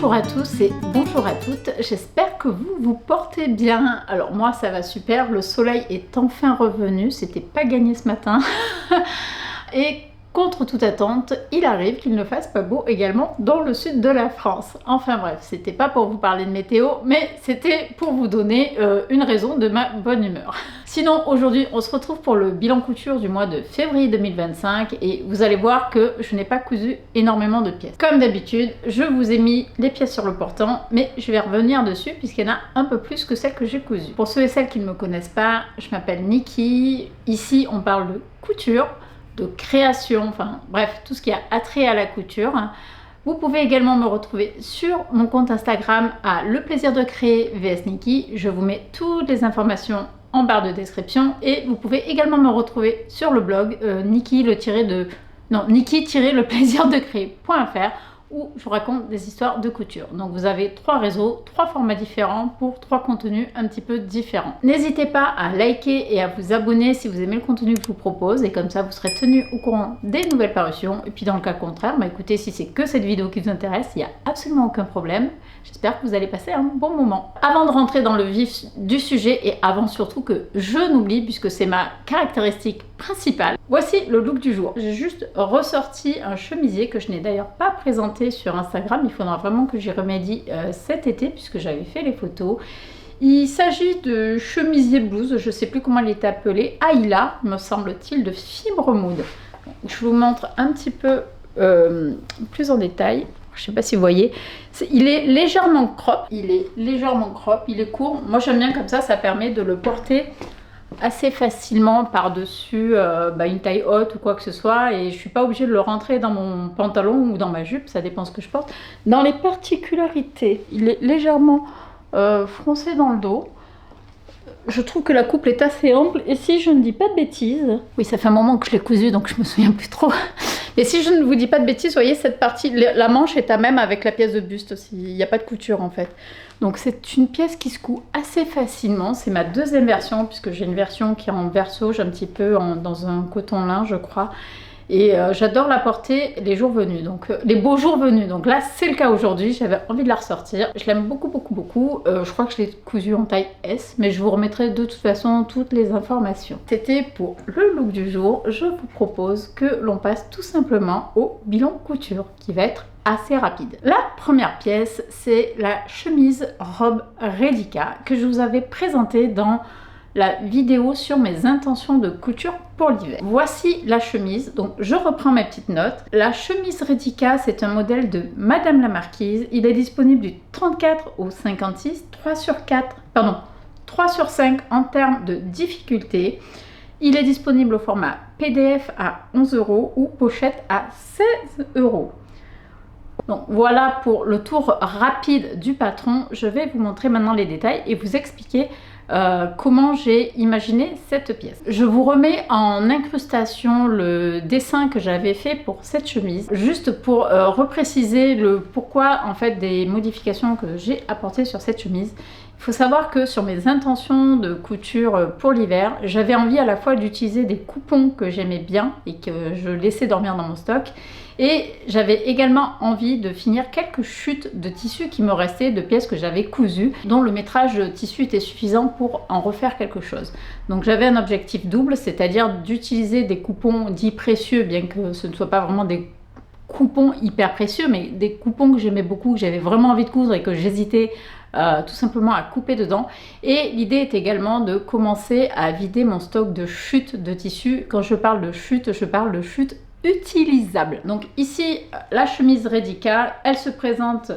Bonjour à tous et bonjour à toutes, j'espère que vous vous portez bien. Alors moi ça va super, le soleil est enfin revenu, c'était pas gagné ce matin. Et contre toute attente, il arrive qu'il ne fasse pas beau également dans le sud de la France. Enfin bref, c'était pas pour vous parler de météo, mais c'était pour vous donner une raison de ma bonne humeur. Sinon, aujourd'hui, on se retrouve pour le bilan couture du mois de février 2025 et vous allez voir que je n'ai pas cousu énormément de pièces. Comme d'habitude, je vous ai mis les pièces sur le portant, mais je vais revenir dessus puisqu'il y en a un peu plus que celles que j'ai cousues. Pour ceux et celles qui ne me connaissent pas, je m'appelle Niki. Ici, on parle de couture, de création, enfin bref, tout ce qui a attrait à la couture. Vous pouvez également me retrouver sur mon compte Instagram à Le Plaisir de Créer vs Niki. Je vous mets toutes les informations en barre de description et vous pouvez également me retrouver sur le blog niki-leplaisirdecréer.fr où je vous raconte des histoires de couture. Donc vous avez 3 réseaux, 3 formats différents pour 3 contenus un petit peu différents. N'hésitez pas à liker et à vous abonner si vous aimez le contenu que je vous propose et comme ça vous serez tenu au courant des nouvelles parutions. Et puis dans le cas contraire, écoutez, si c'est que cette vidéo qui vous intéresse, il n'y a absolument aucun problème. J'espère que vous allez passer un bon moment. Avant de rentrer dans le vif du sujet et avant surtout que je n'oublie puisque c'est ma caractéristique principale, voici le look du jour. J'ai juste ressorti un chemisier que je n'ai d'ailleurs pas présenté sur Instagram. Il faudra vraiment que j'y remédie cet été puisque j'avais fait les photos. Il s'agit de chemisier blouse, je ne sais plus comment il est appelé, Ayla, me semble-t-il, de fibre mood. Je vous montre un petit peu plus en détail. Je ne sais pas si vous voyez, il est légèrement crop, il est court. Moi j'aime bien comme ça permet de le porter assez facilement par-dessus une taille haute ou quoi que ce soit et je suis pas obligée de le rentrer dans mon pantalon ou dans ma jupe, ça dépend ce que je porte. Dans les particularités, il est légèrement froncé dans le dos. Je trouve que la couple est assez ample et si je ne dis pas de bêtises, oui ça fait un moment que je l'ai cousu donc je me souviens plus trop. Et si je ne vous dis pas de bêtises, vous voyez cette partie, la manche est à même avec la pièce de buste aussi, il n'y a pas de couture en fait. Donc c'est une pièce qui se coud assez facilement, c'est ma deuxième version puisque j'ai une version qui est en versauge un petit peu dans un coton lin je crois. Et j'adore la porter les jours venus, donc les beaux jours venus. Donc là c'est le cas aujourd'hui, j'avais envie de la ressortir. Je l'aime beaucoup. Je crois que je l'ai cousue en taille S, mais je vous remettrai de toute façon toutes les informations. C'était pour le look du jour. Je vous propose que l'on passe tout simplement au bilan couture qui va être assez rapide. La première pièce, c'est la chemise robe Redika que je vous avais présentée dans la vidéo sur mes intentions de couture pour l'hiver. Voici la chemise, donc je reprends mes petites notes. La chemise Redika, c'est un modèle de Madame la Marquise. Il est disponible du 34 au 56, 3 sur 5 en termes de difficulté. Il est disponible au format PDF à 11 € ou pochette à 16 €. Donc voilà pour le tour rapide du patron. Je vais vous montrer maintenant les détails et vous expliquer comment j'ai imaginé cette pièce. Je vous remets en incrustation le dessin que j'avais fait pour cette chemise, juste pour repréciser le pourquoi en fait des modifications que j'ai apportées sur cette chemise. Il faut savoir que sur mes intentions de couture pour l'hiver, j'avais envie à la fois d'utiliser des coupons que j'aimais bien et que je laissais dormir dans mon stock. Et j'avais également envie de finir quelques chutes de tissu qui me restaient de pièces que j'avais cousues, dont le métrage de tissu était suffisant pour en refaire quelque chose. Donc j'avais un objectif double, c'est-à-dire d'utiliser des coupons dits précieux, bien que ce ne soit pas vraiment des coupons hyper précieux, mais des coupons que j'aimais beaucoup, que j'avais vraiment envie de coudre et que j'hésitais tout simplement à couper dedans. Et l'idée est également de commencer à vider mon stock de chutes de tissu. Quand je parle de chutes utilisable. Donc ici la chemise Redika, elle se présente,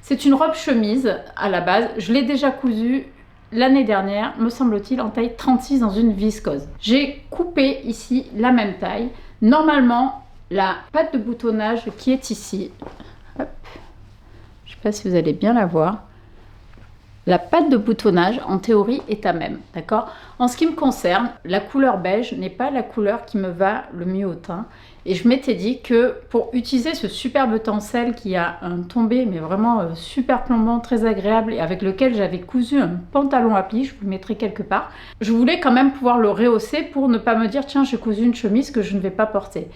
c'est une robe chemise à la base, je l'ai déjà cousue l'année dernière, me semble-t-il en taille 36 dans une viscose. J'ai coupé ici la même taille. Normalement la patte de boutonnage qui est ici, hop, je ne sais pas si vous allez bien la voir. La patte de boutonnage, en théorie, est à même, d'accord? En ce qui me concerne, la couleur beige n'est pas la couleur qui me va le mieux au teint. Et je m'étais dit que pour utiliser ce superbe tencel qui a un tombé, mais vraiment super plombant, très agréable, et avec lequel j'avais cousu un pantalon à plis, je vous le mettrai quelque part, je voulais quand même pouvoir le rehausser pour ne pas me dire, tiens, j'ai cousu une chemise que je ne vais pas porter.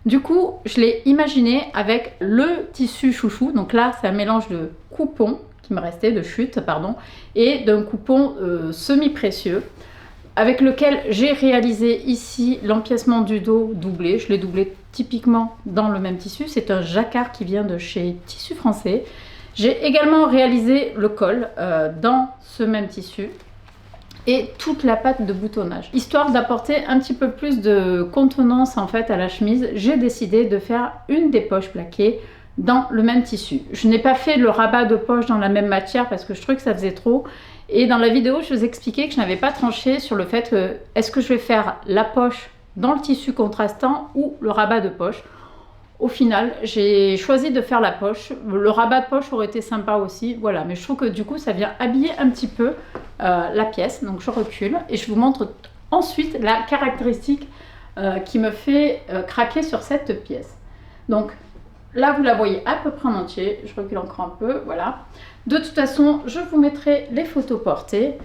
Du coup, je l'ai imaginé avec le tissu chouchou. Donc là, c'est un mélange de coupons qui me restait, de chute, pardon, et d'un coupon semi-précieux avec lequel j'ai réalisé ici l'empiècement du dos doublé. Je l'ai doublé typiquement dans le même tissu. C'est un jacquard qui vient de chez Tissu Français. J'ai également réalisé le col dans ce même tissu et toute la patte de boutonnage. Histoire d'apporter un petit peu plus de contenance en fait à la chemise, j'ai décidé de faire une des poches plaquées dans le même tissu. Je n'ai pas fait le rabat de poche dans la même matière parce que je trouvais que ça faisait trop. Et dans la vidéo, je vous expliquais que je n'avais pas tranché sur le fait que est-ce que je vais faire la poche dans le tissu contrastant ou le rabat de poche. Au final, j'ai choisi de faire la poche. Le rabat de poche aurait été sympa aussi, voilà. Mais je trouve que du coup, ça vient habiller un petit peu la pièce. Donc je recule et je vous montre ensuite la caractéristique qui me fait craquer sur cette pièce. Donc là, vous la voyez à peu près en entier. Je recule encore un peu, voilà. De toute façon, je vous mettrai les photos portées.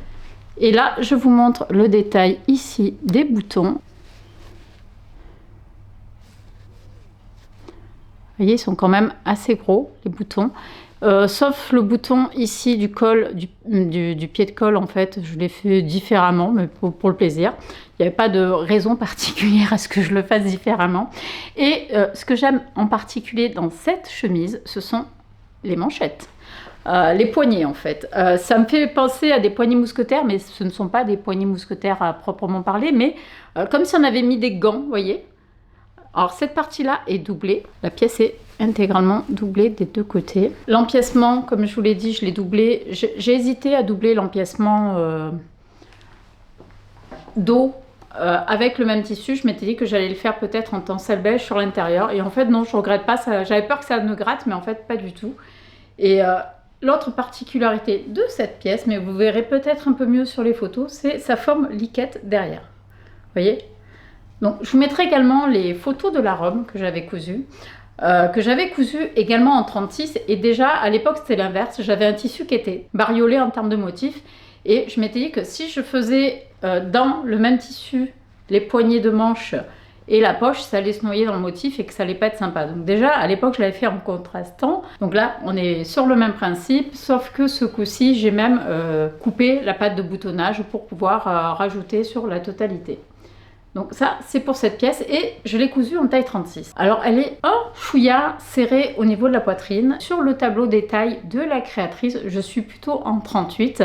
Et là, je vous montre le détail ici des boutons. Vous voyez, ils sont quand même assez gros, les boutons. Sauf le bouton ici du col, du pied de col, en fait, je l'ai fait différemment, mais pour le plaisir. Il n'y avait pas de raison particulière à ce que je le fasse différemment. Et ce que j'aime en particulier dans cette chemise, ce sont les manchettes. Les poignets en fait. Ça me fait penser à des poignets mousquetaires, mais ce ne sont pas des poignets mousquetaires à proprement parler, mais comme si on avait mis des gants, vous voyez. Alors cette partie-là est doublée, la pièce est intégralement doublée des deux côtés. L'empiècement, comme je vous l'ai dit, je l'ai doublé. J'ai hésité à doubler l'empiècement dos avec le même tissu. Je m'étais dit que j'allais le faire peut-être en tencel beige sur l'intérieur. Et en fait non, je regrette pas, j'avais peur que ça me gratte, mais en fait pas du tout. Et l'autre particularité de cette pièce, mais vous verrez peut-être un peu mieux sur les photos, c'est sa forme liquette derrière. Vous voyez? Donc, je vous mettrai également les photos de la robe que j'avais cousue également en 36. Et déjà, à l'époque, c'était l'inverse. J'avais un tissu qui était bariolé en termes de motifs. Et je m'étais dit que si je faisais dans le même tissu les poignées de manches et la poche, ça allait se noyer dans le motif et que ça allait pas être sympa. Donc déjà, à l'époque, je l'avais fait en contrastant. Donc là, on est sur le même principe, sauf que ce coup-ci, j'ai même coupé la patte de boutonnage pour pouvoir rajouter sur la totalité. Donc ça, c'est pour cette pièce et je l'ai cousue en taille 36. Alors, elle est un chouïa serrée au niveau de la poitrine. Sur le tableau détail de la créatrice, je suis plutôt en 38.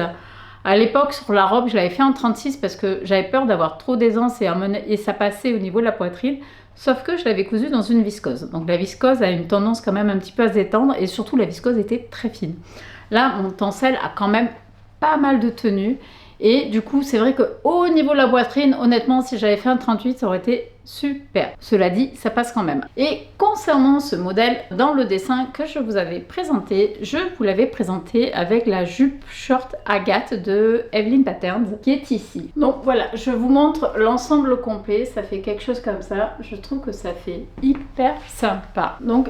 À l'époque, sur la robe, je l'avais fait en 36 parce que j'avais peur d'avoir trop d'aisance et ça passait au niveau de la poitrine. Sauf que je l'avais cousue dans une viscose. Donc la viscose a une tendance quand même un petit peu à se détendre et surtout la viscose était très fine. Là, mon tencel a quand même pas mal de tenue. Et du coup, c'est vrai qu'au niveau de la poitrine, honnêtement, si j'avais fait un 38, ça aurait été super. Cela dit, ça passe quand même. Et concernant ce modèle, dans le dessin que je vous avais présenté, je vous l'avais présenté avec la jupe short Agathe de Evelyn Patterns qui est ici. Donc voilà, je vous montre l'ensemble complet. Ça fait quelque chose comme ça. Je trouve que ça fait hyper sympa. Donc,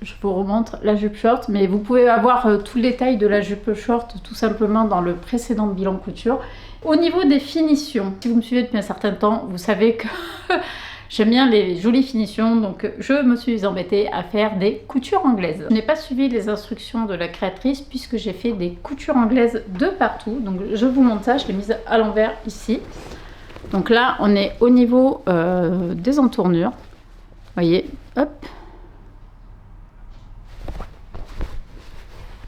je vous remontre la jupe short, mais vous pouvez avoir tout le détail de la jupe short tout simplement dans le précédent bilan couture. Au niveau des finitions, si vous me suivez depuis un certain temps, vous savez que j'aime bien les jolies finitions, donc je me suis embêtée à faire des coutures anglaises. Je n'ai pas suivi les instructions de la créatrice puisque j'ai fait des coutures anglaises de partout. Donc je vous montre ça, je l'ai mise à l'envers ici. Donc là, on est au niveau des entournures. Vous voyez, hop.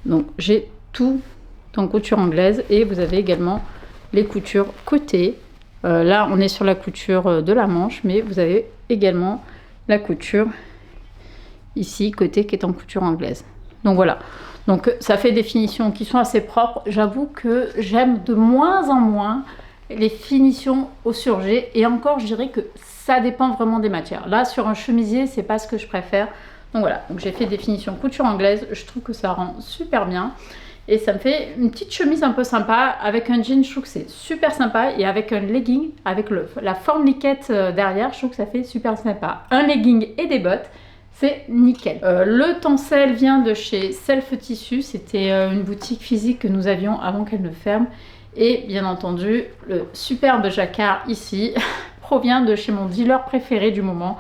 Donc j'ai tout en couture anglaise et vous avez également les coutures côté. Là on est sur la couture de la manche, mais vous avez également la couture ici côté qui est en couture anglaise. Donc voilà, donc ça fait des finitions qui sont assez propres. J'avoue que j'aime de moins en moins les finitions au surjet et encore je dirais que ça dépend vraiment des matières. Là sur un chemisier c'est pas ce que je préfère. Donc voilà, donc j'ai fait des finitions couture anglaise, je trouve que ça rend super bien. Et ça me fait une petite chemise un peu sympa avec un jean, je trouve que c'est super sympa. Et avec un legging, avec la forme liquette derrière, je trouve que ça fait super sympa. Un legging et des bottes, c'est nickel. Le tencel vient de chez Self Tissu, c'était une boutique physique que nous avions avant qu'elle ne ferme. Et bien entendu, le superbe jacquard ici provient de chez mon dealer préféré du moment,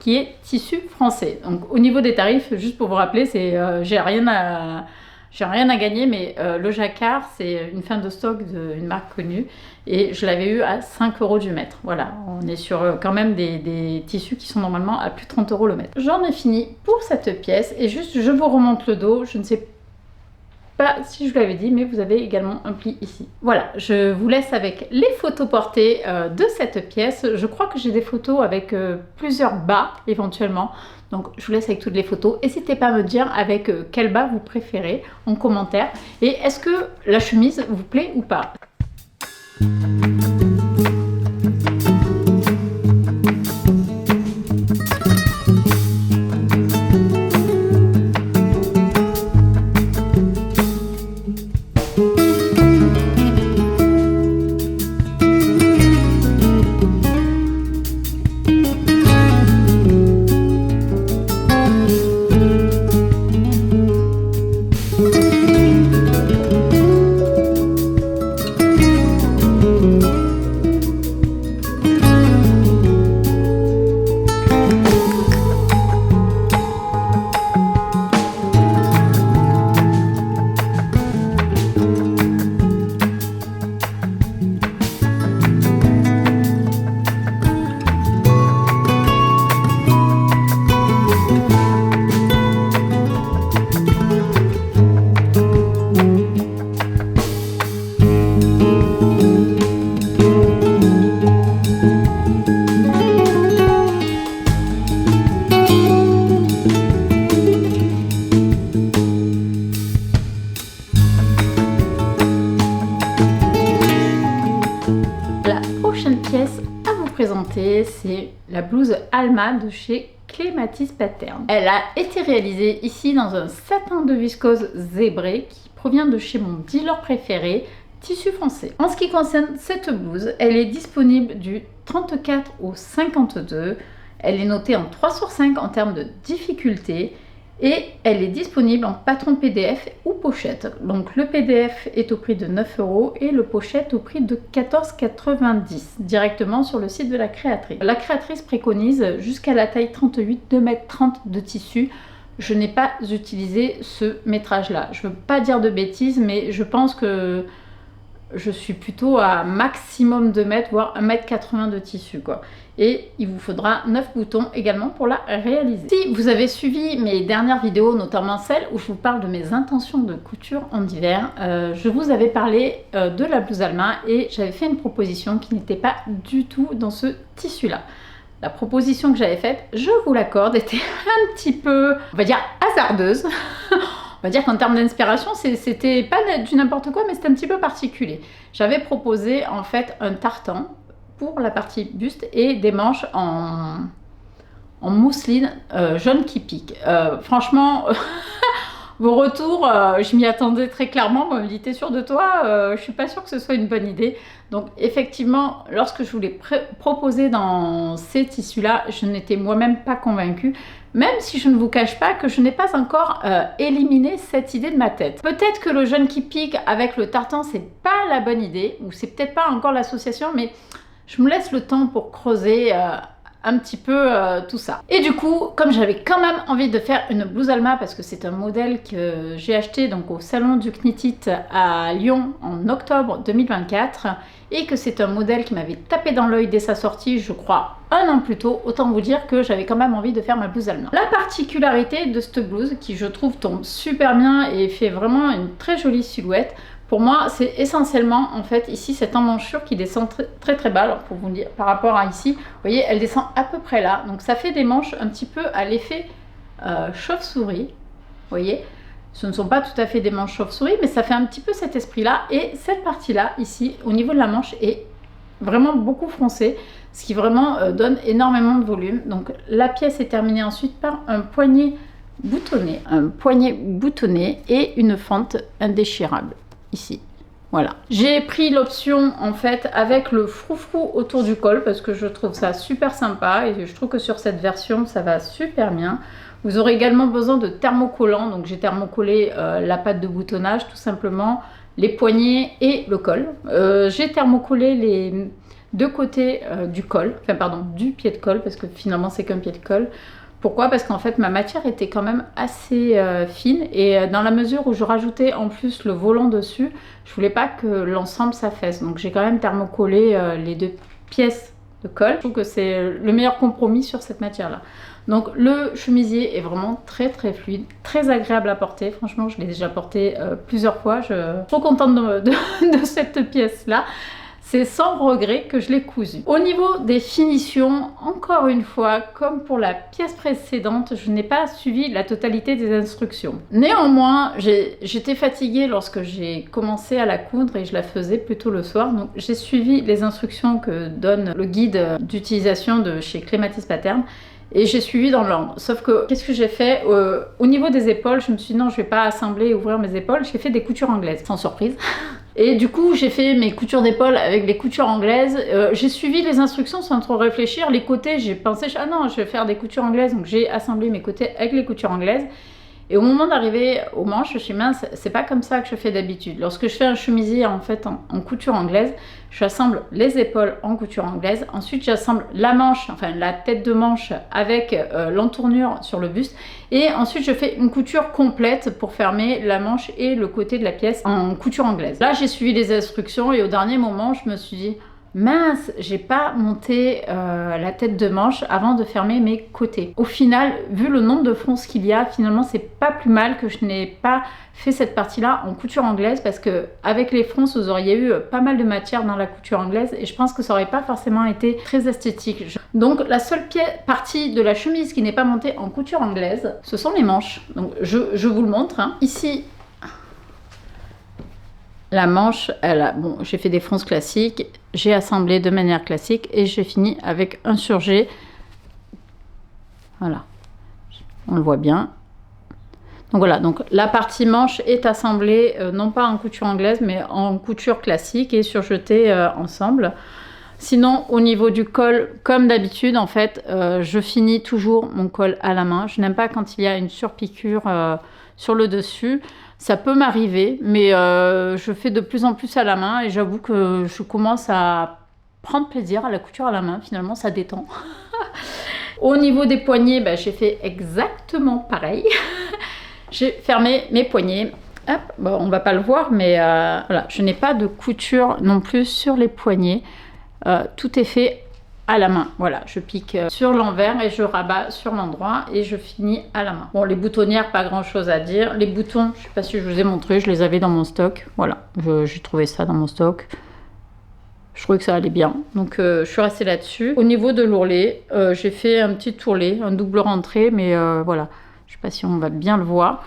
qui est tissu français. Donc au niveau des tarifs, juste pour vous rappeler, c'est j'ai rien à gagner, mais le jacquard, c'est une fin de stock d'une marque connue et je l'avais eu à 5 € du mètre. Voilà, on est sur quand même des tissus qui sont normalement à plus de 30 € le mètre. J'en ai fini pour cette pièce et juste je vous remonte le dos. Je ne sais pas si je vous l'avais dit, mais vous avez également un pli ici. Voilà, je vous laisse avec les photos portées de cette pièce. Je crois que j'ai des photos avec plusieurs bas éventuellement. Donc je vous laisse avec toutes les photos. N'hésitez pas à me dire avec quel bas vous préférez en commentaire. Et est-ce que la chemise vous plaît ou pas? C'est la blouse Alma de chez Clématis Pattern. Elle a été réalisée ici dans un satin de viscose zébré qui provient de chez mon dealer préféré, Tissu Français. En ce qui concerne cette blouse, elle est disponible du 34 au 52. Elle est notée en 3 sur 5 en termes de difficulté. Et elle est disponible en patron PDF ou pochette. Donc le PDF est au prix de 9 € et le pochette au prix de 14,90 € directement sur le site de la créatrice. La créatrice préconise jusqu'à la taille 38, 2,30 m de tissu. Je n'ai pas utilisé ce métrage-là. Je ne veux pas dire de bêtises, mais je pense que je suis plutôt à maximum 2 mètres, voire 1,80 m de tissu, quoi. Et il vous faudra 9 boutons également pour la réaliser. Si vous avez suivi mes dernières vidéos, notamment celle où je vous parle de mes intentions de couture en hiver, je vous avais parlé de la blouse Alma et j'avais fait une proposition qui n'était pas du tout dans ce tissu-là. La proposition que j'avais faite, je vous l'accorde, était un petit peu, on va dire, hasardeuse. On va dire qu'en termes d'inspiration, c'était pas du n'importe quoi, mais c'était un petit peu particulier. J'avais proposé en fait un tartan pour la partie buste et des manches en mousseline jaune qui pique. Franchement, vos retours, je m'y attendais très clairement. Moi, me dit, t'es sûre de toi? Je suis pas sûre que ce soit une bonne idée. Donc effectivement, lorsque je vous l'ai proposé dans ces tissus-là, je n'étais moi-même pas convaincue. Même si je ne vous cache pas que je n'ai pas encore éliminé cette idée de ma tête. Peut-être que le jaune qui pique avec le tartan, c'est pas la bonne idée, ou c'est peut-être pas encore l'association, mais je me laisse le temps pour creuser un petit peu tout ça. Et du coup, comme j'avais quand même envie de faire une blouse Alma, parce que c'est un modèle que j'ai acheté donc au salon du Knitit à Lyon en octobre 2024, et que c'est un modèle qui m'avait tapé dans l'œil dès sa sortie, je crois 1 an plus tôt, autant vous dire que j'avais quand même envie de faire ma blouse Alma. La particularité de cette blouse, qui je trouve tombe super bien et fait vraiment une très jolie silhouette, pour moi, c'est essentiellement, en fait, ici, cette emmanchure qui descend très bas. Alors, pour vous dire, par rapport à ici, vous voyez, elle descend à peu près là. Donc, ça fait des manches un petit peu à l'effet chauve-souris. Vous voyez, ce ne sont pas tout à fait des manches chauve-souris, mais ça fait un petit peu cet esprit-là. Et cette partie-là, ici, au niveau de la manche, est vraiment beaucoup froncée, ce qui vraiment donne énormément de volume. Donc, la pièce est terminée ensuite par un poignet boutonné et une fente indéchirable. Ici, voilà. J'ai pris l'option en fait avec le froufrou autour du col parce que je trouve ça super sympa et je trouve que sur cette version ça va super bien. Vous aurez également besoin de thermocollants, donc j'ai thermocollé la patte de boutonnage tout simplement, les poignets et le col. J'ai thermocollé deux côtés du col, enfin pardon, du pied de colle, parce que finalement c'est qu'un pied de colle. Pourquoi? Parce qu'en fait ma matière était quand même assez fine et dans la mesure où je rajoutais en plus le volant dessus, je voulais pas que l'ensemble s'affaisse. Donc j'ai quand même thermocollé les deux pièces de colle. Je trouve que c'est le meilleur compromis sur cette matière là. Donc le chemisier est vraiment très très fluide, très agréable à porter. Franchement, je l'ai déjà porté plusieurs fois. Je suis trop contente de cette pièce là. C'est sans regret que je l'ai cousu. Au niveau des finitions, encore une fois, comme pour la pièce précédente, je n'ai pas suivi la totalité des instructions. Néanmoins, j'étais fatiguée lorsque j'ai commencé à la coudre et je la faisais plutôt le soir. Donc j'ai suivi les instructions que donne le guide d'utilisation de chez Clématis Pattern. Et j'ai suivi dans l'ordre. Sauf que, qu'est-ce que j'ai fait? Au niveau des épaules, je me suis dit non, je vais pas assembler et ouvrir mes épaules. J'ai fait des coutures anglaises, sans surprise. Et du coup, j'ai fait mes coutures d'épaule avec les coutures anglaises. J'ai suivi les instructions sans trop réfléchir. Les côtés, j'ai pensé, ah non, je vais faire des coutures anglaises. Donc j'ai assemblé mes côtés avec les coutures anglaises. Et au moment d'arriver aux manches, je me suis dit, mince, c'est pas comme ça que je fais d'habitude. Lorsque je fais un chemisier en fait en couture anglaise, j'assemble les épaules en couture anglaise. Ensuite, j'assemble la manche, enfin la tête de manche avec l'entournure sur le buste. Et ensuite, je fais une couture complète pour fermer la manche et le côté de la pièce en couture anglaise. Là, j'ai suivi les instructions et au dernier moment, je me suis dit, mince, j'ai pas monté la tête de manche avant de fermer mes côtés. Au final, vu le nombre de fronces qu'il y a, finalement c'est pas plus mal que je n'ai pas fait cette partie-là en couture anglaise parce que avec les fronces, vous auriez eu pas mal de matière dans la couture anglaise et je pense que ça aurait pas forcément été très esthétique. Donc la seule partie de la chemise qui n'est pas montée en couture anglaise, ce sont les manches. Donc je vous le montre. Hein. Ici, la manche, bon, j'ai fait des fronces classiques, j'ai assemblé de manière classique et j'ai fini avec un surjet. Voilà, on le voit bien. Donc voilà, donc la partie manche est assemblée non pas en couture anglaise mais en couture classique et surjetée ensemble. Sinon, au niveau du col, comme d'habitude, en fait, je finis toujours mon col à la main. Je n'aime pas quand il y a une surpiqûre sur le dessus. Ça peut m'arriver, mais je fais de plus en plus à la main et j'avoue que je commence à prendre plaisir à la couture à la main. Finalement, ça détend. Au niveau des poignets, bah, j'ai fait exactement pareil. J'ai fermé mes poignets. Hop, bon, on ne va pas le voir, mais voilà, je n'ai pas de couture non plus sur les poignets. Tout est fait à la main. Voilà, je pique sur l'envers et je rabats sur l'endroit et je finis à la main. Bon, les boutonnières, pas grand chose à dire. Les boutons, je sais pas si je vous ai montré, je les avais dans mon stock. Voilà, j'ai trouvé ça dans mon stock. Je trouvais que ça allait bien, donc je suis restée là-dessus. Au niveau de l'ourlet, j'ai fait un petit ourlet, un double rentré, mais voilà, je sais pas si on va bien le voir.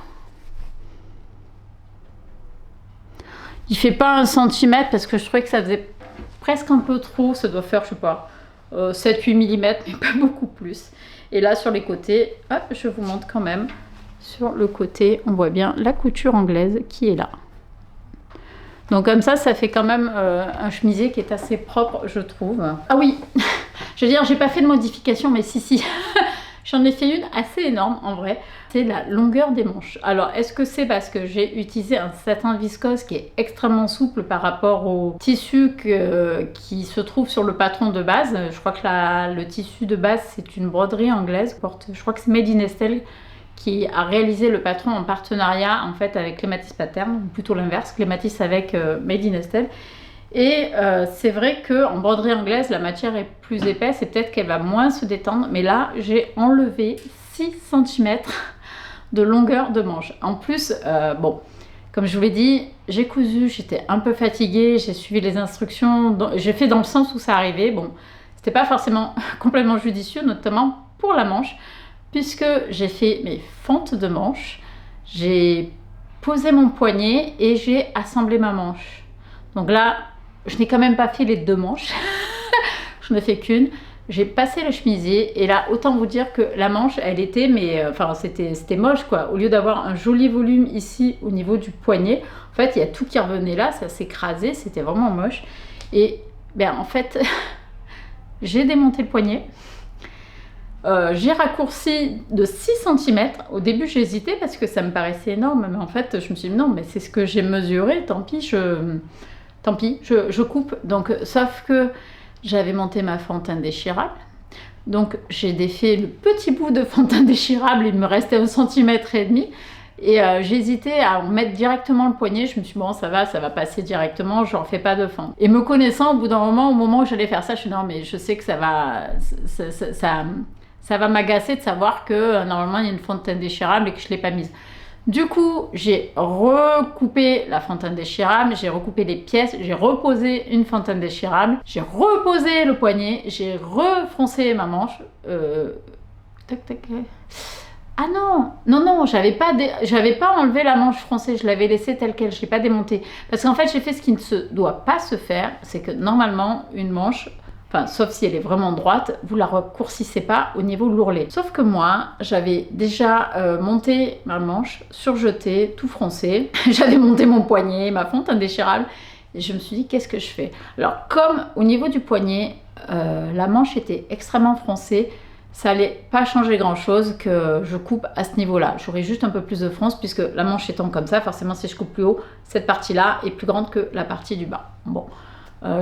Il fait pas 1 cm parce que je trouvais que ça faisait presque un peu trop, ça doit faire, je sais pas, 7-8 mm, mais pas beaucoup plus. Et là, sur les côtés, hop, je vous montre quand même. Sur le côté, on voit bien la couture anglaise qui est là. Donc comme ça fait quand même un chemisier qui est assez propre, je trouve. Ah oui, je veux dire, j'ai pas fait de modification, mais si. J'en ai fait une assez énorme en vrai, c'est la longueur des manches. Alors est-ce que c'est parce que j'ai utilisé un satin viscose qui est extrêmement souple par rapport au tissu qui se trouve sur le patron de base. Je crois que le tissu de base c'est une broderie anglaise, je crois que c'est Made in Estelle qui a réalisé le patron en partenariat en fait avec Clématis Pattern, ou plutôt l'inverse, Clématis avec Made in Estelle. Et c'est vrai qu'en broderie anglaise, la matière est plus épaisse et peut-être qu'elle va moins se détendre. Mais là, j'ai enlevé 6 cm de longueur de manche. En plus, bon, comme je vous l'ai dit, j'ai cousu, j'étais un peu fatiguée, j'ai suivi les instructions, j'ai fait dans le sens où ça arrivait. Bon, c'était pas forcément complètement judicieux, notamment pour la manche, puisque j'ai fait mes fentes de manche, j'ai posé mon poignet et j'ai assemblé ma manche. Donc là, je n'ai quand même pas fait les 2 manches, je n'ai fait qu'une. J'ai passé le chemisier et là, autant vous dire que la manche, elle était, mais enfin, c'était moche quoi. Au lieu d'avoir un joli volume ici au niveau du poignet, en fait, il y a tout qui revenait là, ça s'écrasait, c'était vraiment moche. Et ben en fait, j'ai démonté le poignet. J'ai raccourci de 6 cm. Au début, j'hésitais parce que ça me paraissait énorme, mais en fait, je me suis dit non, mais c'est ce que j'ai mesuré, tant pis, je coupe. Donc, sauf que j'avais monté ma fente indéchirable. Donc j'ai défait le petit bout de fente indéchirable, il me restait 1,5 cm. Et j'hésitais à en mettre directement le poignet. Je me suis dit, bon, ça va passer directement, je n'en fais pas de fente. Et me connaissant, au bout d'un moment, au moment où j'allais faire ça, je me suis dit, non, mais je sais que ça va m'agacer de savoir que normalement, il y a une fente indéchirable et que je ne l'ai pas mise. Du coup, j'ai recoupé la fente indéchirable, j'ai recoupé les pièces, j'ai reposé une fente indéchirable, j'ai reposé le poignet, j'ai refroncé ma manche. Tac, tac. Ah non, j'avais pas enlevé la manche froncée, je l'avais laissée telle quelle, je l'ai pas démontée. Parce qu'en fait, j'ai fait ce qui ne se doit pas se faire, c'est que normalement, une manche, enfin, sauf si elle est vraiment droite, vous la raccourcissez pas au niveau de l'ourlet. Sauf que moi, j'avais déjà monté ma manche, surjetée, tout froncé. J'avais monté mon poignet, ma fente indéchirable, et je me suis dit, qu'est-ce que je fais? Alors, comme au niveau du poignet, la manche était extrêmement froncée, ça allait pas changer grand chose que je coupe à ce niveau là. J'aurais juste un peu plus de fronce puisque la manche étant comme ça, forcément si je coupe plus haut, cette partie là est plus grande que la partie du bas. Bon,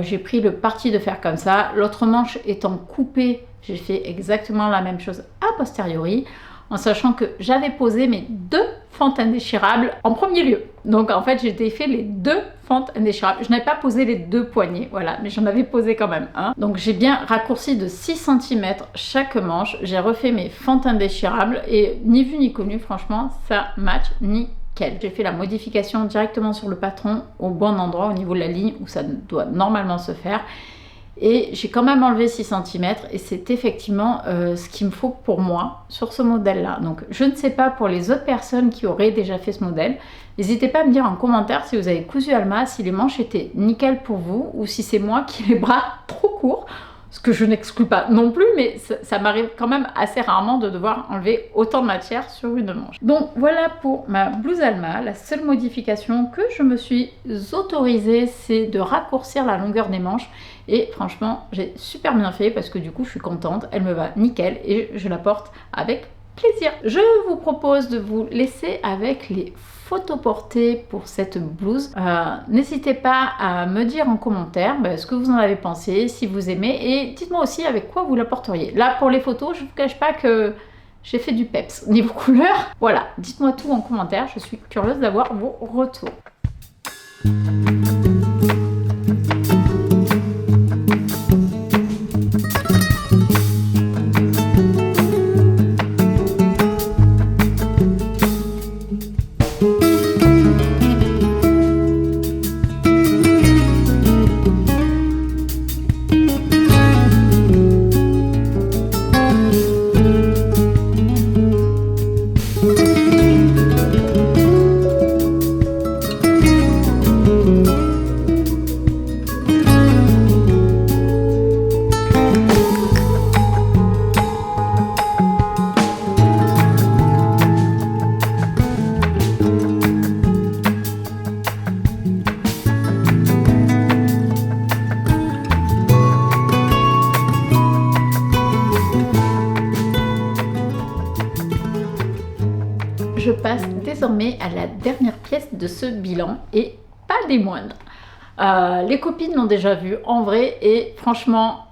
j'ai pris le parti de faire comme ça. L'autre manche étant coupée, j'ai fait exactement la même chose a posteriori, en sachant que j'avais posé mes 2 fentes indéchirables en premier lieu. Donc en fait, j'ai défait les 2 fentes indéchirables. Je n'avais pas posé les 2 poignets, voilà, mais j'en avais posé quand même un. Donc j'ai bien raccourci de 6 cm chaque manche. J'ai refait mes fentes indéchirables et ni vu ni connu, franchement, ça match nickel. J'ai fait la modification directement sur le patron au bon endroit, au niveau de la ligne où ça doit normalement se faire. Et j'ai quand même enlevé 6 cm et c'est effectivement ce qu'il me faut pour moi sur ce modèle là. Donc je ne sais pas pour les autres personnes qui auraient déjà fait ce modèle. N'hésitez pas à me dire en commentaire si vous avez cousu Alma, si les manches étaient nickel pour vous ou si c'est moi qui ai les bras trop courts. Ce que je n'exclus pas non plus, mais ça m'arrive quand même assez rarement de devoir enlever autant de matière sur une manche. Donc voilà pour ma blouse Alma. La seule modification que je me suis autorisée, c'est de raccourcir la longueur des manches. Et franchement, j'ai super bien fait parce que du coup, je suis contente. Elle me va nickel et je la porte avec plaisir. Je vous propose de vous laisser avec les photos portées pour cette blouse. N'hésitez pas à me dire en commentaire ce que vous en avez pensé, si vous aimez, et dites-moi aussi avec quoi vous la porteriez. Là, pour les photos, je ne vous cache pas que j'ai fait du peps niveau couleur. Voilà, dites-moi tout en commentaire, je suis curieuse d'avoir vos retours. Je passe désormais à la dernière pièce de ce bilan et pas des moindres. Les copines l'ont déjà vue en vrai et franchement,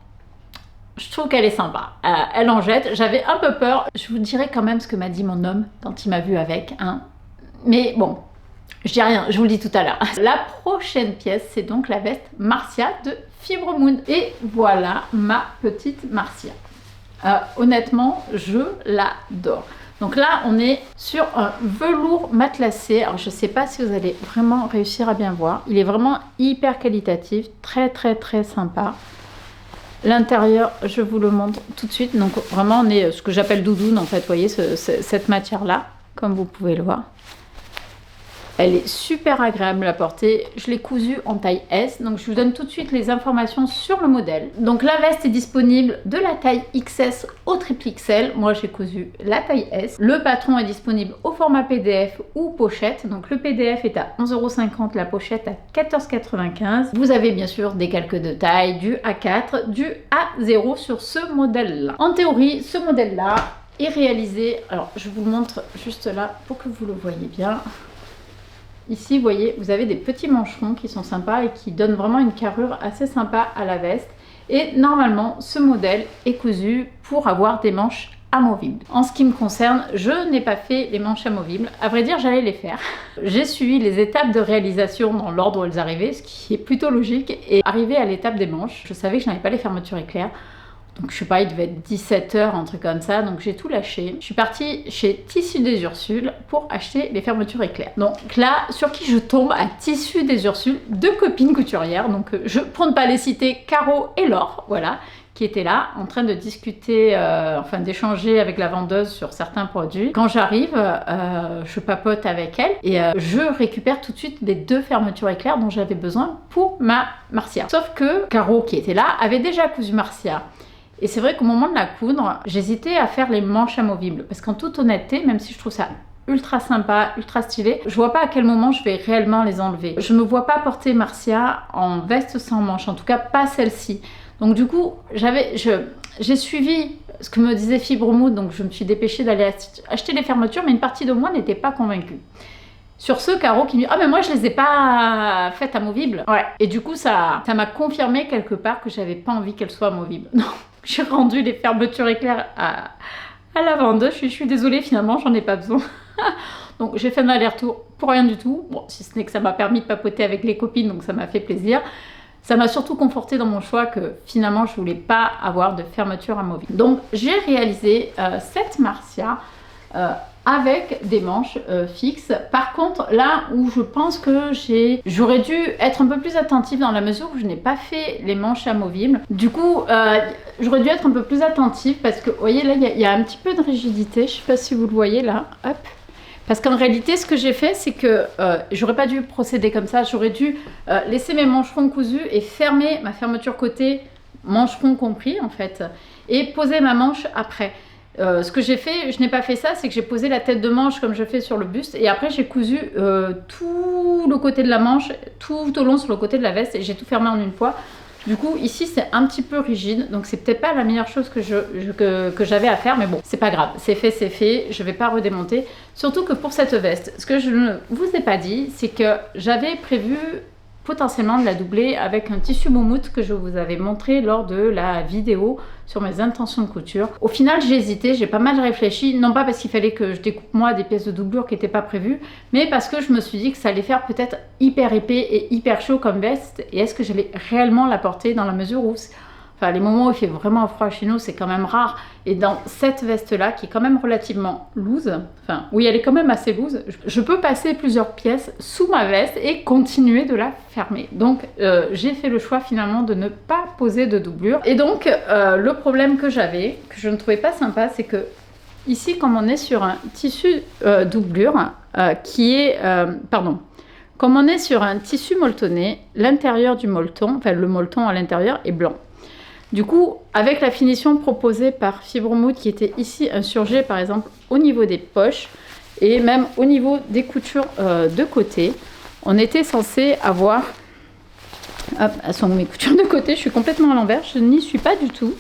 je trouve qu'elle est sympa. Elle en jette. J'avais un peu peur. Je vous dirai quand même ce que m'a dit mon homme quand il m'a vue avec. Hein. Mais bon, je dis rien, je vous le dis tout à l'heure. La prochaine pièce, c'est donc la veste Marcia de Fibre Moon. Et voilà ma petite Marcia. Honnêtement, je l'adore. Donc là, on est sur un velours matelassé. Alors, je ne sais pas si vous allez vraiment réussir à bien voir. Il est vraiment hyper qualitatif, très très très sympa. L'intérieur, je vous le montre tout de suite. Donc vraiment, on est ce que j'appelle doudoune en fait. Vous voyez, cette matière-là, comme vous pouvez le voir. Elle est super agréable à porter. Je l'ai cousue en taille S. Donc je vous donne tout de suite les informations sur le modèle. Donc la veste est disponible de la taille XS au XXL. Moi j'ai cousu la taille S. Le patron est disponible au format PDF ou pochette. Donc le PDF est à 11,50 €, la pochette à 14,95 €. Vous avez bien sûr des calques de taille du A4, du A0 sur ce modèle-là. En théorie, ce modèle-là est réalisé. Alors je vous le montre juste là pour que vous le voyez bien. Ici, vous voyez, vous avez des petits mancherons qui sont sympas et qui donnent vraiment une carrure assez sympa à la veste. Et normalement, ce modèle est cousu pour avoir des manches amovibles. En ce qui me concerne, je n'ai pas fait les manches amovibles. À vrai dire, j'allais les faire. J'ai suivi les étapes de réalisation dans l'ordre où elles arrivaient, ce qui est plutôt logique. Et arrivé à l'étape des manches, je savais que je n'avais pas les fermetures éclairs. Donc je sais pas, il devait être 17 h, un truc comme ça, donc j'ai tout lâché. Je suis partie chez Tissu des Ursules pour acheter les fermetures éclairs. Donc là, sur qui je tombe? À Tissu des Ursules, deux copines couturières, donc pour ne pas les citer, Caro et Laure, voilà, qui étaient là, en train de discuter, enfin d'échanger avec la vendeuse sur certains produits. Quand j'arrive, je papote avec elle et je récupère tout de suite les deux fermetures éclairs dont j'avais besoin pour ma Marcia. Sauf que Caro, qui était là, avait déjà cousu Marcia. Et c'est vrai qu'au moment de la coudre, j'hésitais à faire les manches amovibles. Parce qu'en toute honnêteté, même si je trouve ça ultra sympa, ultra stylé, je vois pas à quel moment je vais réellement les enlever. Je me vois pas porter Marcia en veste sans manches, en tout cas pas celle-ci. Donc du coup, j'ai suivi ce que me disait Fibre Mood, donc je me suis dépêchée d'aller acheter les fermetures, mais une partie de moi n'était pas convaincue. Sur ce, Caro qui me dit « Ah mais moi je les ai pas faites amovibles ». Ouais. Et du coup, ça m'a confirmé quelque part que j'avais pas envie qu'elles soient amovibles. Non. J'ai rendu les fermetures éclairs à la vendeuse. Je suis désolée, finalement, j'en ai pas besoin. Donc, j'ai fait un aller-retour pour rien du tout. Bon, si ce n'est que ça m'a permis de papoter avec les copines, donc ça m'a fait plaisir. Ça m'a surtout conforté dans mon choix que finalement, je voulais pas avoir de fermeture amovible. Donc, j'ai réalisé cette Marcia avec des manches fixes. Par contre, là où je pense que j'aurais dû être un peu plus attentive dans la mesure où je n'ai pas fait les manches amovibles. Du coup, j'aurais dû être un peu plus attentive parce que, vous voyez, là, il y a un petit peu de rigidité. Je ne sais pas si vous le voyez là. Hop. Parce qu'en réalité, ce que j'ai fait, c'est que j'aurais pas dû procéder comme ça. J'aurais dû laisser mes mancherons cousus et fermer ma fermeture côté, mancheron compris, en fait, et poser ma manche après. Ce que j'ai fait, je n'ai pas fait ça, c'est que j'ai posé la tête de manche comme je fais sur le buste et après j'ai cousu tout le côté de la manche, tout au long sur le côté de la veste et j'ai tout fermé en une fois. Du coup, ici c'est un petit peu rigide, donc c'est peut-être pas la meilleure chose que j'avais à faire, mais bon, c'est pas grave, c'est fait, je vais pas redémonter. Surtout que pour cette veste, ce que je ne vous ai pas dit, c'est que j'avais prévu potentiellement de la doubler avec un tissu moumoute que je vous avais montré lors de la vidéo sur mes intentions de couture. Au final, j'ai hésité, j'ai pas mal réfléchi, non pas parce qu'il fallait que je découpe moi des pièces de doublure qui n'étaient pas prévues, mais parce que je me suis dit que ça allait faire peut-être hyper épais et hyper chaud comme veste, et est-ce que j'allais réellement la porter dans la mesure où... Enfin, les moments où il fait vraiment froid chez nous, c'est quand même rare. Et dans cette veste-là, qui est quand même relativement loose, enfin, oui, elle est quand même assez loose, je peux passer plusieurs pièces sous ma veste et continuer de la fermer. Donc, j'ai fait le choix finalement de ne pas poser de doublure. Et donc, le problème que j'avais, que je ne trouvais pas sympa, c'est que ici, comme on est sur un tissu doublure, comme on est sur un tissu molletonné, l'intérieur du molleton, enfin le molleton à l'intérieur est blanc. Du coup, avec la finition proposée par Fibre Mood qui était ici insurgée par exemple au niveau des poches et même au niveau des coutures de côté, on était censé avoir... Hop, elles sont mes coutures de côté, je suis complètement à l'envers, je n'y suis pas du tout.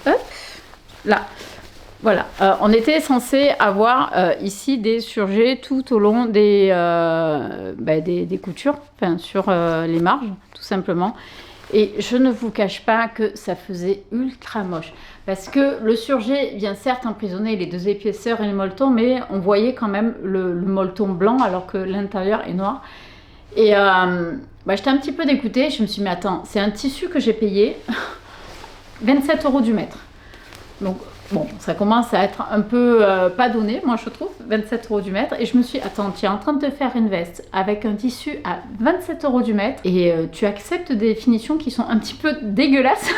Hop, là. Voilà, on était censé avoir ici des surgés tout au long des coutures, enfin sur les marges, tout simplement. Et je ne vous cache pas que ça faisait ultra moche. Parce que le surjet vient certes emprisonner les deux épaisseurs et le molleton, mais on voyait quand même le molleton blanc alors que l'intérieur est noir. Et j'étais un petit peu dégoûtée. Je me suis dit, mais attends, c'est un tissu que j'ai payé 27 € du mètre. Donc, bon, ça commence à être un peu pas donné, moi je trouve, 27 € du mètre. Et je me suis dit, attends, tu es en train de te faire une veste avec un tissu à 27 € du mètre et tu acceptes des finitions qui sont un petit peu dégueulasses.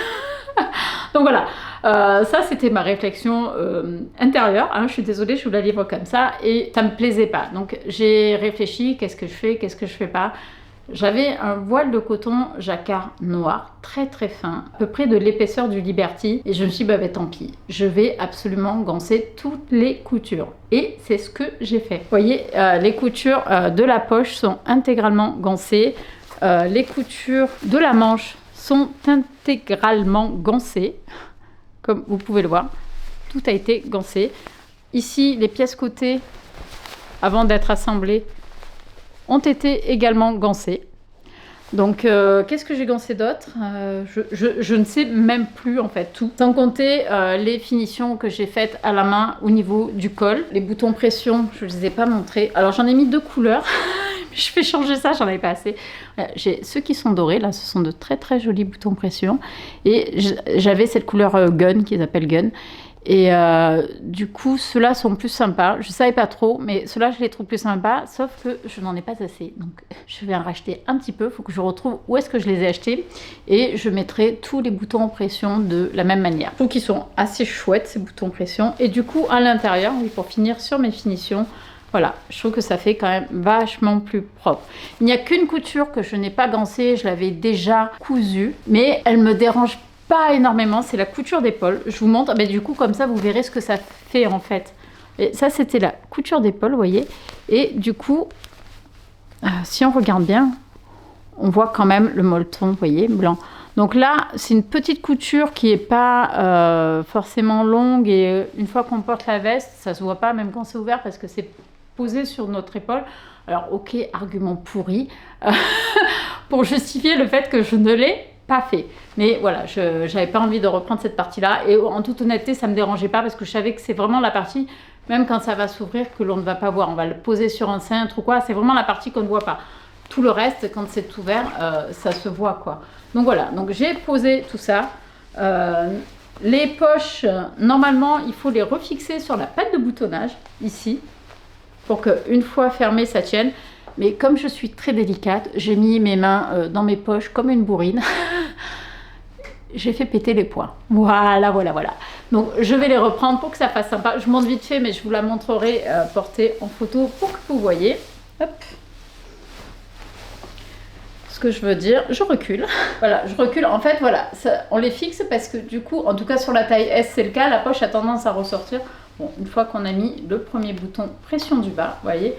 Donc voilà, ça c'était ma réflexion intérieure. Hein, je suis désolée, je vous la livre comme ça et ça me plaisait pas. Donc j'ai réfléchi, qu'est-ce que je fais, qu'est-ce que je fais pas. J'avais un voile de coton jacquard noir, très très fin, à peu près de l'épaisseur du Liberty. Et je me suis dit, bah, tant pis, je vais absolument gancer toutes les coutures. Et c'est ce que j'ai fait. Vous voyez, les coutures de la poche sont intégralement gancées. Les coutures de la manche sont intégralement gancées. Comme vous pouvez le voir, tout a été gancé. Ici, les pièces côté, avant d'être assemblées, ont été également gancées. Donc, qu'est-ce que j'ai gancé d'autre? Je ne sais même plus en fait tout. Sans compter les finitions que j'ai faites à la main au niveau du col. Les boutons pression, je ne les ai pas montrés. Alors, j'en ai mis 2 couleurs. Je vais changer ça, j'en avais pas assez. J'ai ceux qui sont dorés, là, ce sont de très très jolis boutons pression. Et j'avais cette couleur gun, qu'ils appellent gun. Et du coup, ceux-là sont plus sympas. Je savais pas trop, mais ceux-là, je les trouve plus sympas. Sauf que je n'en ai pas assez. Donc, je vais en racheter un petit peu. Il faut que je retrouve où est-ce que je les ai achetés. Et je mettrai tous les boutons pression de la même manière. Je trouve qu'ils sont assez chouettes, ces boutons pression. Et du coup, à l'intérieur, oui, pour finir sur mes finitions, voilà, je trouve que ça fait quand même vachement plus propre. Il n'y a qu'une couture que je n'ai pas gancée. Je l'avais déjà cousue. Mais elle me dérange pas énormément, c'est la couture d'épaule. Je vous montre, mais du coup comme ça vous verrez ce que ça fait en fait. Et ça c'était la couture d'épaule, vous voyez. Et du coup, si on regarde bien, on voit quand même le molleton, vous voyez, blanc. Donc là, c'est une petite couture qui est pas forcément longue et une fois qu'on porte la veste, ça se voit pas même quand c'est ouvert parce que c'est posé sur notre épaule. Alors ok, argument pourri pour justifier le fait que je ne l'ai pas fait. Mais voilà, je n'avais pas envie de reprendre cette partie-là. Et en toute honnêteté, ça ne me dérangeait pas parce que je savais que c'est vraiment la partie, même quand ça va s'ouvrir, que l'on ne va pas voir. On va le poser sur un cintre ou quoi. C'est vraiment la partie qu'on ne voit pas. Tout le reste, quand c'est ouvert, ça se voit, quoi. Donc voilà, donc j'ai posé tout ça. Les poches, normalement, il faut les refixer sur la patte de boutonnage, ici, pour qu'une fois fermé, ça tienne. Mais comme je suis très délicate, j'ai mis mes mains dans mes poches comme une bourrine. J'ai fait péter les poings. Voilà, voilà, voilà. Donc, je vais les reprendre pour que ça fasse sympa. Je monte vite fait, mais je vous la montrerai portée en photo pour que vous voyez. Hop. Ce que je veux dire, je recule. Voilà, je recule. En fait, voilà, ça, on les fixe parce que du coup, en tout cas sur la taille S, c'est le cas. La poche a tendance à ressortir. Bon, une fois qu'on a mis le premier bouton pression du bas, vous voyez,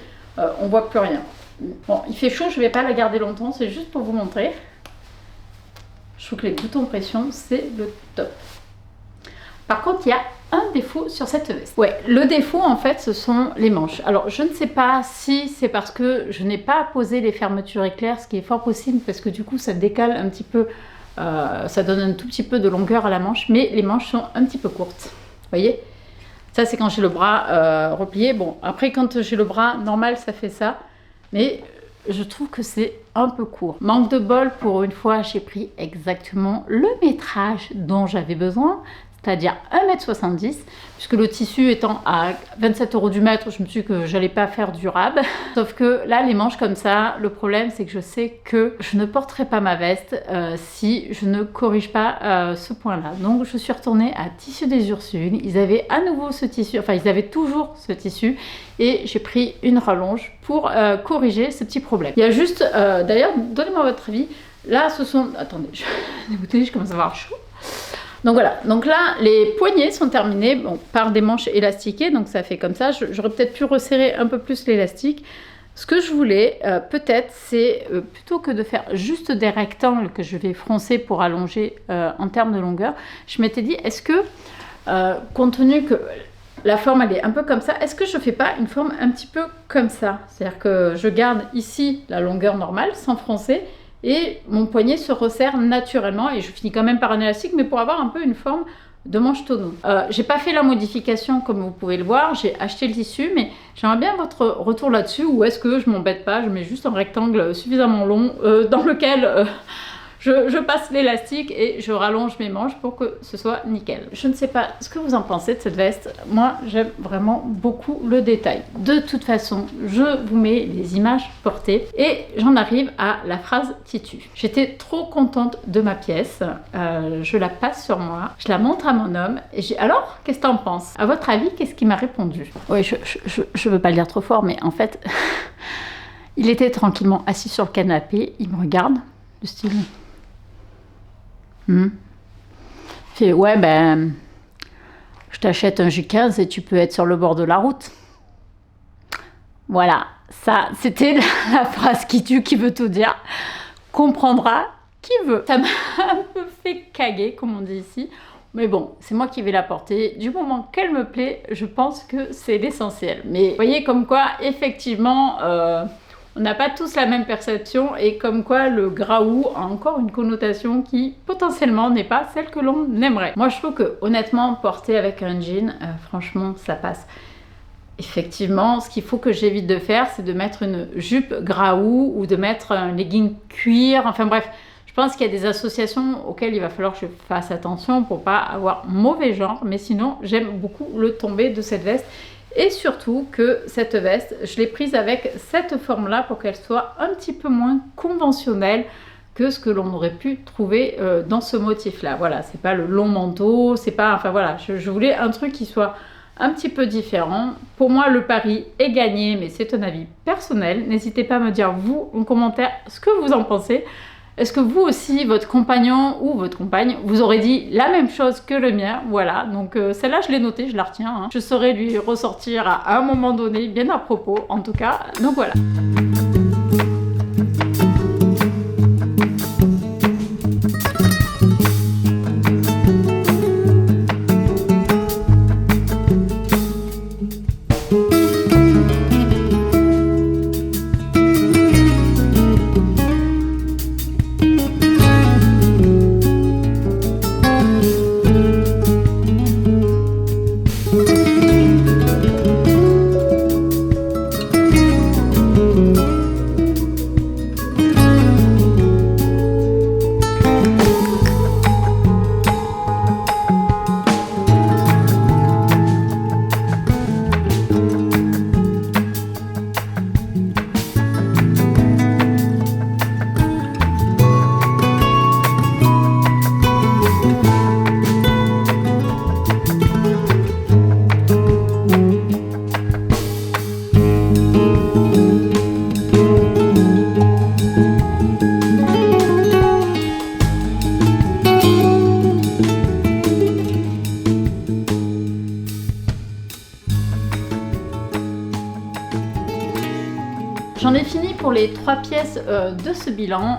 on voit plus rien. Bon, il fait chaud, je ne vais pas la garder longtemps, c'est juste pour vous montrer. Je trouve que les boutons pression, c'est le top. Par contre, il y a un défaut sur cette veste. Ouais, le défaut, en fait, ce sont les manches. Alors, je ne sais pas si c'est parce que je n'ai pas posé les fermetures éclairs, ce qui est fort possible, parce que du coup, ça décale un petit peu, ça donne un tout petit peu de longueur à la manche, mais les manches sont un petit peu courtes. Vous voyez ? Ça, c'est quand j'ai le bras replié. Bon, après, quand j'ai le bras normal, ça fait ça. Mais je trouve que c'est un peu court. Manque de bol, pour une fois, j'ai pris exactement le métrage dont j'avais besoin, c'est-à-dire 1,70 m, puisque le tissu étant à 27 € du mètre, je me suis dit que j'allais pas faire durable. Sauf que là, les manches comme ça, le problème, c'est que je sais que je ne porterai pas ma veste si je ne corrige pas ce point-là. Donc, je suis retournée à Tissus des Ursules. Ils avaient à nouveau ce tissu, enfin, ils avaient toujours ce tissu, et j'ai pris une rallonge pour corriger ce petit problème. Il y a juste, d'ailleurs, donnez-moi votre avis. Là, ce sont... Attendez, dégoûtée, je commence à avoir chaud. Donc voilà, donc là les poignets sont terminés bon, par des manches élastiquées, donc ça fait comme ça. J'aurais peut-être pu resserrer un peu plus l'élastique. Ce que je voulais peut-être c'est plutôt que de faire juste des rectangles que je vais froncer pour allonger en termes de longueur, je m'étais dit est-ce que compte tenu que la forme elle est un peu comme ça, est-ce que je fais pas une forme un petit peu comme ça? C'est-à-dire que je garde ici la longueur normale sans froncer, et mon poignet se resserre naturellement et je finis quand même par un élastique, mais pour avoir un peu une forme de manche tonneau. J'ai pas fait la modification comme vous pouvez le voir, j'ai acheté le tissu, mais j'aimerais bien votre retour là-dessus, ou est-ce que je m'embête pas, je mets juste un rectangle suffisamment long dans lequel je passe l'élastique et je rallonge mes manches pour que ce soit nickel. Je ne sais pas ce que vous en pensez de cette veste. Moi, j'aime vraiment beaucoup le détail. De toute façon, je vous mets les images portées et j'en arrive à la phrase tissu. J'étais trop contente de ma pièce. Je la passe sur moi. Je la montre à mon homme. Et j'ai alors, qu'est-ce que t'en penses? À votre avis, qu'est-ce qu'il m'a répondu? Oui, je veux pas le dire trop fort, mais en fait, il était tranquillement assis sur le canapé. Il me regarde, le style... Fait, ouais, ben, je t'achète un J15 et tu peux être sur le bord de la route. Voilà, ça, c'était la phrase qui tue, qui veut tout dire. Comprendra qui veut. Ça m'a un peu fait caguer, comme on dit ici. Mais bon, c'est moi qui vais la porter. Du moment qu'elle me plaît, je pense que c'est l'essentiel. Mais vous voyez comme quoi, effectivement... on n'a pas tous la même perception et comme quoi le graou a encore une connotation qui potentiellement n'est pas celle que l'on aimerait. Moi je trouve que honnêtement porter avec un jean, franchement ça passe. Effectivement, ce qu'il faut que j'évite de faire, c'est de mettre une jupe graou ou de mettre un legging cuir, enfin bref. Je pense qu'il y a des associations auxquelles il va falloir que je fasse attention pour pas avoir mauvais genre, mais sinon j'aime beaucoup le tombé de cette veste. Et surtout que cette veste, je l'ai prise avec cette forme-là pour qu'elle soit un petit peu moins conventionnelle que ce que l'on aurait pu trouver dans ce motif-là. Voilà, c'est pas le long manteau, c'est pas... Enfin voilà, je voulais un truc qui soit un petit peu différent. Pour moi, le pari est gagné, mais c'est un avis personnel. N'hésitez pas à me dire, vous, en commentaire, ce que vous en pensez. Est-ce que vous aussi, votre compagnon ou votre compagne, vous aurez dit la même chose que le mien? Voilà, donc celle-là, je l'ai notée, je la retiens. Hein. Je saurai lui ressortir à un moment donné, bien à propos, en tout cas. Donc voilà. J'en ai fini pour les 3 pièces de ce bilan.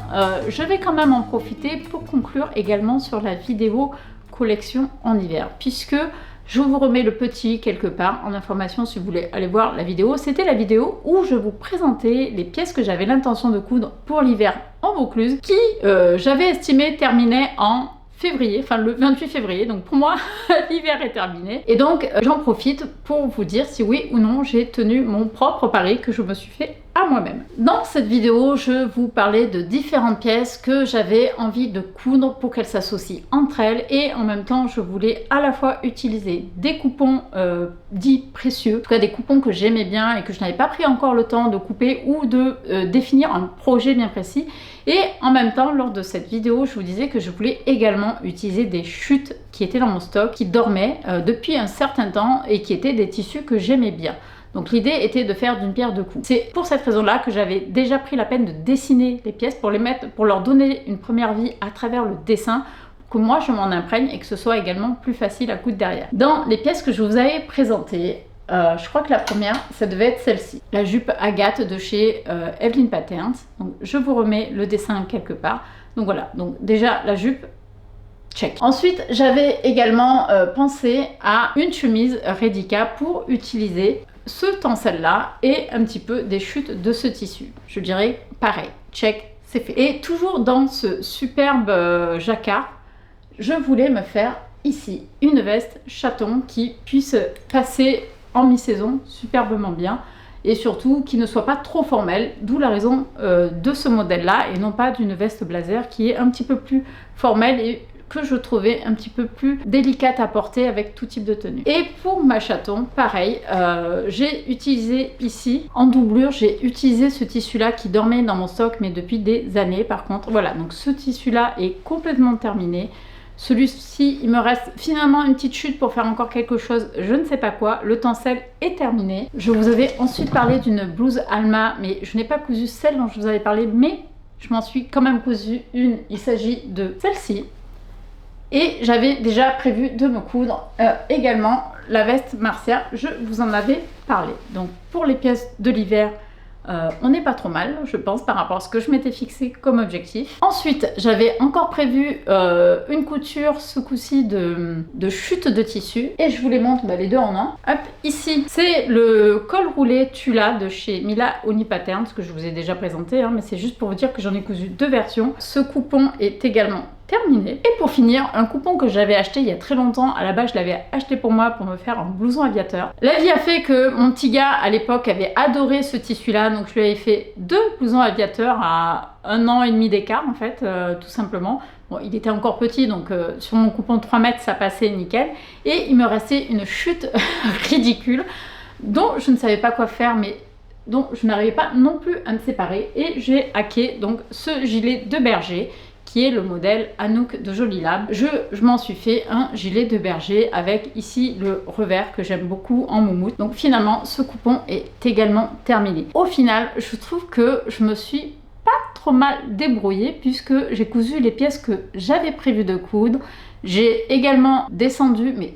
Je vais quand même en profiter pour conclure également sur la vidéo collection en hiver, puisque je vous remets le petit quelque part en information si vous voulez aller voir la vidéo. C'était la vidéo où je vous présentais les pièces que j'avais l'intention de coudre pour l'hiver en Vaucluse, qui j'avais estimé terminer en février, enfin le 28 février, donc pour moi l'hiver est terminé et donc j'en profite pour vous dire si oui ou non j'ai tenu mon propre pari que je me suis fait à moi-même. Dans cette vidéo, je vous parlais de différentes pièces que j'avais envie de coudre pour qu'elles s'associent entre elles et en même temps je voulais à la fois utiliser des coupons dits précieux, en tout cas des coupons que j'aimais bien et que je n'avais pas pris encore le temps de couper ou de définir un projet bien précis. Et en même temps, lors de cette vidéo, je vous disais que je voulais également utiliser des chutes qui étaient dans mon stock, qui dormaient depuis un certain temps et qui étaient des tissus que j'aimais bien. Donc l'idée était de faire d'une pierre deux coups. C'est pour cette raison-là que j'avais déjà pris la peine de dessiner les pièces pour les mettre, pour leur donner une première vie à travers le dessin, pour que moi je m'en imprègne et que ce soit également plus facile à coudre derrière. Dans les pièces que je vous avais présentées, je crois que la première, ça devait être celle-ci, la jupe Agathe de chez Evelyn Patterns. Donc je vous remets le dessin quelque part. Donc voilà, donc déjà la jupe, check. Ensuite, j'avais également pensé à une chemise Redika pour utiliser ce tencel-là et un petit peu des chutes de ce tissu. Je dirais pareil, check, c'est fait. Et toujours dans ce superbe jacquard, je voulais me faire ici une veste chaton qui puisse passer en mi-saison superbement bien et surtout qui ne soit pas trop formelle, d'où la raison de ce modèle là et non pas d'une veste blazer qui est un petit peu plus formelle et que je trouvais un petit peu plus délicate à porter avec tout type de tenue. Et pour ma chaton, pareil, j'ai utilisé ici en doublure, j'ai utilisé ce tissu là qui dormait dans mon stock mais depuis des années par contre. Voilà, donc ce tissu là est complètement terminé. Celui-ci, il me reste finalement une petite chute pour faire encore quelque chose, je ne sais pas quoi. Le tencel est terminé. Je vous avais ensuite parlé d'une blouse Alma, mais je n'ai pas cousu celle dont je vous avais parlé, mais je m'en suis quand même cousu une. Il s'agit de celle-ci. Et j'avais déjà prévu de me coudre également la veste Marcia, je vous en avais parlé. Donc pour les pièces de l'hiver, On n'est pas trop mal, je pense, par rapport à ce que je m'étais fixé comme objectif. Ensuite, j'avais encore prévu une couture, ce coup-ci de chute de tissu. Et je vous les montre les deux en un. Hop, ici, c'est le col roulé Tula de chez Mila Oni Pattern, ce que je vous ai déjà présenté, hein, mais c'est juste pour vous dire que j'en ai cousu deux versions. Ce coupon est également terminé. Et pour finir, un coupon que j'avais acheté il y a très longtemps. À la base, je l'avais acheté pour moi pour me faire un blouson aviateur. La vie a fait que mon petit gars à l'époque avait adoré ce tissu-là, donc je lui avais fait deux blousons aviateurs à 1 an et demi d'écart en fait, tout simplement. Bon, il était encore petit, donc sur mon coupon de 3 mètres, ça passait nickel. Et il me restait une chute ridicule dont je ne savais pas quoi faire, mais dont je n'arrivais pas non plus à me séparer. Et j'ai hacké donc ce gilet de berger qui est le modèle Anouk de Jolie Lab. Je m'en suis fait un gilet de berger avec ici le revers que j'aime beaucoup en moumoute. Donc finalement, ce coupon est également terminé. Au final, je trouve que je me suis pas trop mal débrouillée puisque j'ai cousu les pièces que j'avais prévu de coudre. J'ai également descendu, mais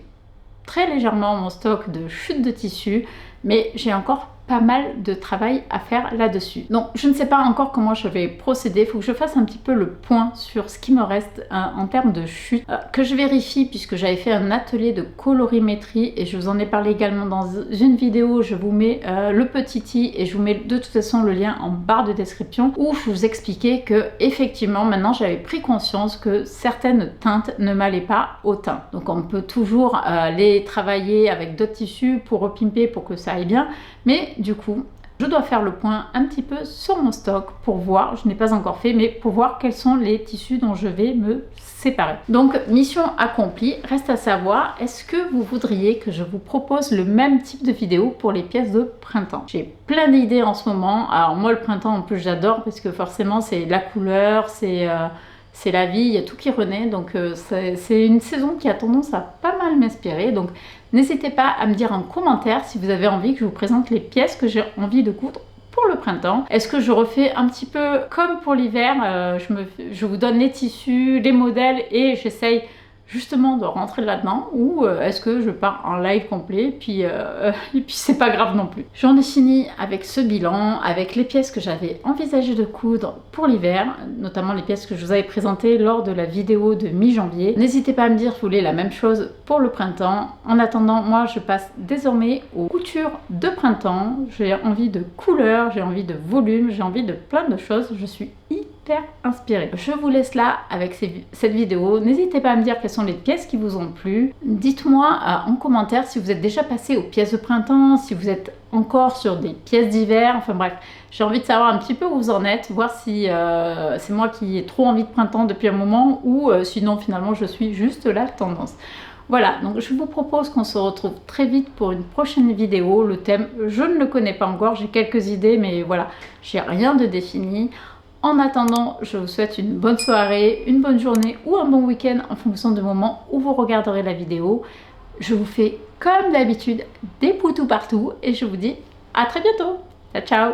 très légèrement, mon stock de chute de tissu, mais j'ai encore pas mal de travail à faire là-dessus. Donc je ne sais pas encore comment je vais procéder, il faut que je fasse un petit peu le point sur ce qui me reste en termes de chute, que je vérifie puisque j'avais fait un atelier de colorimétrie et je vous en ai parlé également dans une vidéo. Je vous mets le petit i et je vous mets de toute façon le lien en barre de description où je vous expliquais que effectivement maintenant j'avais pris conscience que certaines teintes ne m'allaient pas au teint. Donc on peut toujours les travailler avec d'autres tissus pour repimper pour que ça aille bien, mais du coup, je dois faire le point un petit peu sur mon stock pour voir, je n'ai pas encore fait, mais pour voir quels sont les tissus dont je vais me séparer. Donc, mission accomplie. Reste à savoir, est-ce que vous voudriez que je vous propose le même type de vidéo pour les pièces de printemps? J'ai plein d'idées en ce moment. Alors moi, le printemps, en plus, j'adore parce que forcément, c'est la couleur, c'est la vie, il y a tout qui renaît. Donc, c'est une saison qui a tendance à pas mal m'inspirer. Donc, n'hésitez pas à me dire en commentaire si vous avez envie que je vous présente les pièces que j'ai envie de coudre pour le printemps. Est-ce que je refais un petit peu comme pour l'hiver, je vous donne les tissus, les modèles et j'essaye justement de rentrer là-dedans, ou est-ce que je pars en live complet et puis c'est pas grave non plus. J'en ai fini avec ce bilan, avec les pièces que j'avais envisagé de coudre pour l'hiver, notamment les pièces que je vous avais présentées lors de la vidéo de mi-janvier. N'hésitez pas à me dire si vous voulez la même chose pour le printemps. En attendant, moi je passe désormais aux coutures de printemps. J'ai envie de couleurs, j'ai envie de volume, j'ai envie de plein de choses. Je suis hyper inspirée. Je vous laisse là avec cette vidéo. N'hésitez pas à me dire quelles sont les pièces qui vous ont plu. Dites-moi en commentaire si vous êtes déjà passé aux pièces de printemps, si vous êtes encore sur des pièces d'hiver. Enfin bref, j'ai envie de savoir un petit peu où vous en êtes, voir si c'est moi qui ai trop envie de printemps depuis un moment ou sinon finalement je suis juste la tendance. Voilà, donc je vous propose qu'on se retrouve très vite pour une prochaine vidéo. Le thème, je ne le connais pas encore, j'ai quelques idées, mais voilà, j'ai rien de défini. En attendant, je vous souhaite une bonne soirée, une bonne journée ou un bon week-end en fonction du moment où vous regarderez la vidéo. Je vous fais comme d'habitude des poutous partout et je vous dis à très bientôt. Ciao, ciao!